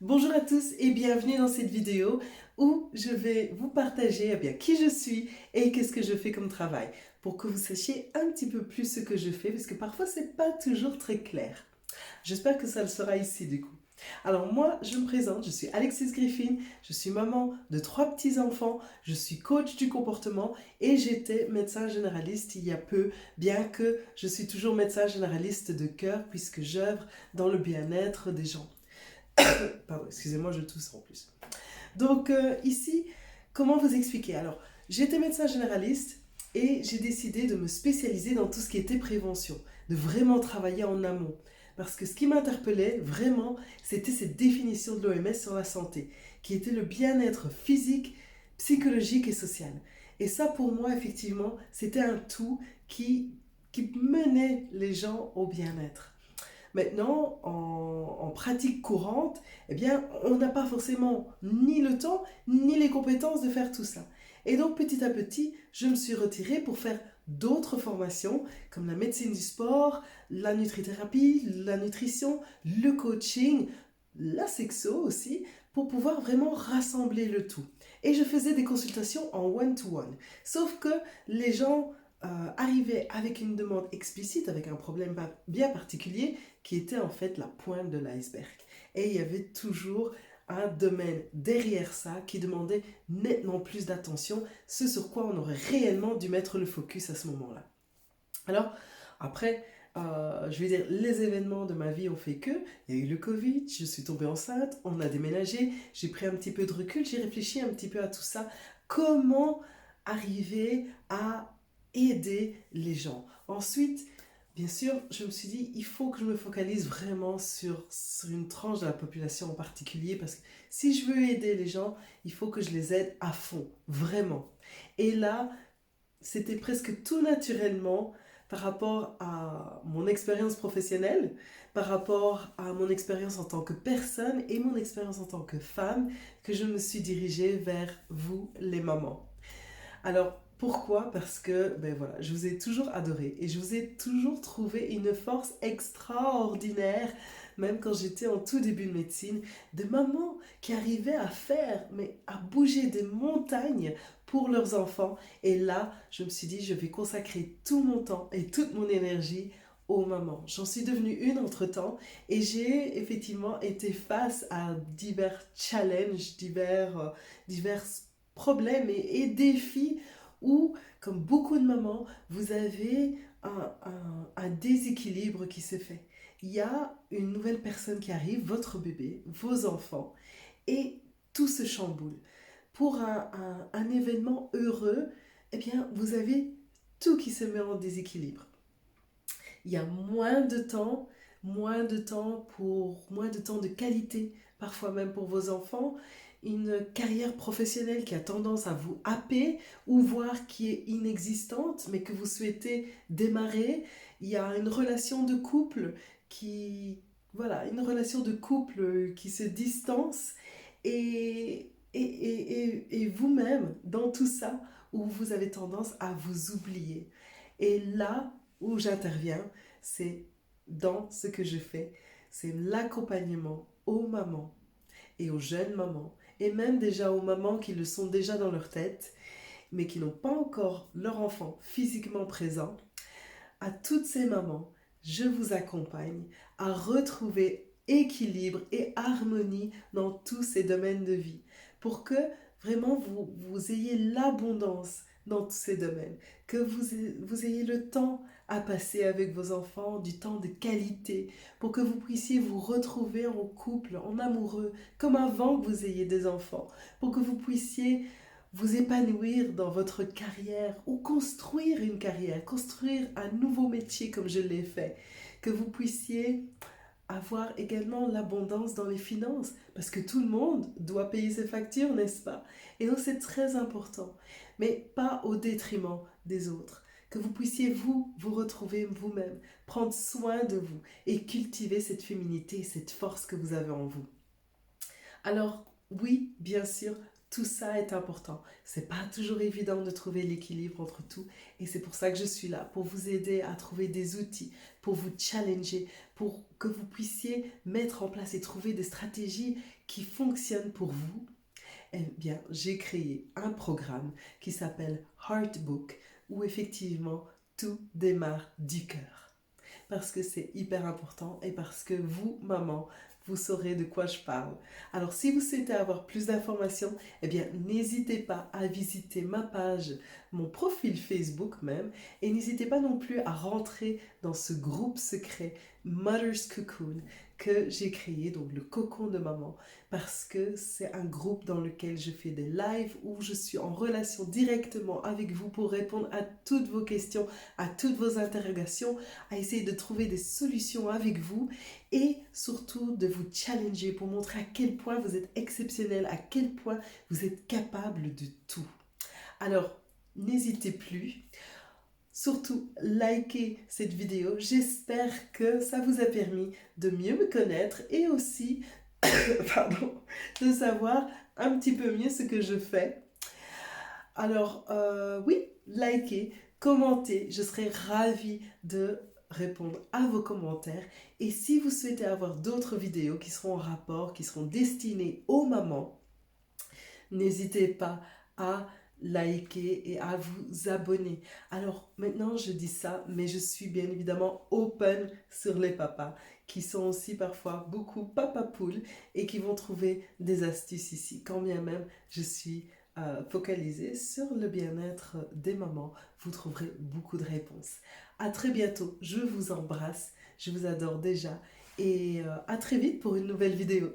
Bonjour à tous et bienvenue dans cette vidéo où je vais vous partager qui je suis et qu'est-ce que je fais comme travail pour que vous sachiez un petit peu plus ce que je fais parce que parfois c'est pas toujours très clair. J'espère que ça le sera ici du coup. Alors moi, je me présente, je suis Alexis Griffin, je suis maman de 3 petits-enfants, je suis coach du comportement et j'étais médecin généraliste il y a peu, bien que je suis toujours médecin généraliste de cœur puisque j'œuvre dans le bien-être des gens. Pardon, excusez-moi, je tousse en plus. Donc ici, comment vous expliquer? Alors, j'étais médecin généraliste et j'ai décidé de me spécialiser dans tout ce qui était prévention, de vraiment travailler en amont. Parce que ce qui m'interpellait vraiment, c'était cette définition de l'OMS sur la santé, qui était le bien-être physique, psychologique et social. Et ça, pour moi, effectivement, c'était un tout qui menait les gens au bien-être. Maintenant, en pratique courante, eh bien, on n'a pas forcément ni le temps ni les compétences de faire tout ça. Et donc, petit à petit, je me suis retirée pour faire d'autres formations, comme la médecine du sport, la nutrithérapie, la nutrition, le coaching, la sexo aussi, pour pouvoir vraiment rassembler le tout. Et je faisais des consultations en one-to-one. Sauf que les gens arrivaient avec une demande explicite, avec un problème bien particulier, qui était en fait la pointe de l'iceberg. Et il y avait toujours un domaine derrière ça qui demandait nettement plus d'attention, ce sur quoi on aurait réellement dû mettre le focus à ce moment-là. Alors, après, je vais dire, les événements de ma vie ont fait que, il y a eu le Covid, je suis tombée enceinte, on a déménagé, j'ai pris un petit peu de recul, j'ai réfléchi un petit peu à tout ça. Comment arriver à aider les gens? Ensuite, bien sûr, je me suis dit, il faut que je me focalise vraiment sur une tranche de la population en particulier, parce que si je veux aider les gens, il faut que je les aide à fond, vraiment. Et là, c'était presque tout naturellement par rapport à mon expérience professionnelle, par rapport à mon expérience en tant que personne et mon expérience en tant que femme, que je me suis dirigée vers vous, les mamans. Alors, pourquoi? Parce que, ben voilà, je vous ai toujours adoré et je vous ai toujours trouvé une force extraordinaire, même quand j'étais en tout début de médecine, de mamans qui arrivaient à faire, mais à bouger des montagnes pour leurs enfants. Et là, je me suis dit, je vais consacrer tout mon temps et toute mon énergie aux mamans. J'en suis devenue une entre-temps et j'ai effectivement été face à divers challenges, divers problèmes et défis où, comme beaucoup de mamans, vous avez un déséquilibre qui se fait. Il y a une nouvelle personne qui arrive, votre bébé, vos enfants, et tout se chamboule. Pour un événement heureux, eh bien, vous avez tout qui se met en déséquilibre. Il y a moins de temps de qualité, parfois même pour vos enfants, une carrière professionnelle qui a tendance à vous happer ou voir qui est inexistante mais que vous souhaitez démarrer. Il y a une relation de couple qui, voilà, une relation de couple qui se distance et vous-même dans tout ça où vous avez tendance à vous oublier. Et là où j'interviens, c'est dans ce que je fais, c'est l'accompagnement aux mamans et aux jeunes mamans, et même déjà aux mamans qui le sont déjà dans leur tête, mais qui n'ont pas encore leur enfant physiquement présent. À toutes ces mamans, je vous accompagne à retrouver équilibre et harmonie dans tous ces domaines de vie pour que vraiment vous ayez l'abondance dans tous ces domaines, que vous ayez le temps à passer avec vos enfants, du temps de qualité, pour que vous puissiez vous retrouver en couple, en amoureux, comme avant que vous ayez des enfants, pour que vous puissiez vous épanouir dans votre carrière ou construire une carrière, construire un nouveau métier comme je l'ai fait, que vous puissiez avoir également l'abondance dans les finances, parce que tout le monde doit payer ses factures, n'est-ce pas? Et donc c'est très important, mais pas au détriment des autres. Que vous puissiez vous retrouver vous-même, prendre soin de vous et cultiver cette féminité, cette force que vous avez en vous. Alors, oui, bien sûr, tout ça est important. C'est pas toujours évident de trouver l'équilibre entre tout et c'est pour ça que je suis là, pour vous aider à trouver des outils, pour vous challenger, pour que vous puissiez mettre en place et trouver des stratégies qui fonctionnent pour vous, eh bien, j'ai créé un programme qui s'appelle Heartbook, où effectivement, tout démarre du cœur. Parce que c'est hyper important et parce que vous, maman, vous saurez de quoi je parle. Alors, si vous souhaitez avoir plus d'informations, eh bien, n'hésitez pas à visiter ma page, mon profil Facebook même, et n'hésitez pas non plus à rentrer dans ce groupe secret Mother's Cocoon que j'ai créé, donc le cocon de maman, parce que c'est un groupe dans lequel je fais des lives où je suis en relation directement avec vous pour répondre à toutes vos questions, à toutes vos interrogations, à essayer de trouver des solutions avec vous et surtout de vous challenger pour montrer à quel point vous êtes exceptionnel, à quel point vous êtes capable de tout. Alors, n'hésitez plus. Surtout, likez cette vidéo. J'espère que ça vous a permis de mieux me connaître et aussi pardon, de savoir un petit peu mieux ce que je fais. Alors, oui, likez, commentez. Je serai ravie de répondre à vos commentaires. Et si vous souhaitez avoir d'autres vidéos qui seront en rapport, qui seront destinées aux mamans, n'hésitez pas à liker et à vous abonner. Alors maintenant je dis ça, mais je suis bien évidemment open sur les papas qui sont aussi parfois beaucoup papa poule et qui vont trouver des astuces ici. Quand bien même je suis focalisée sur le bien-être des mamans, vous trouverez beaucoup de réponses. À très bientôt, je vous embrasse, je vous adore déjà et à très vite pour une nouvelle vidéo.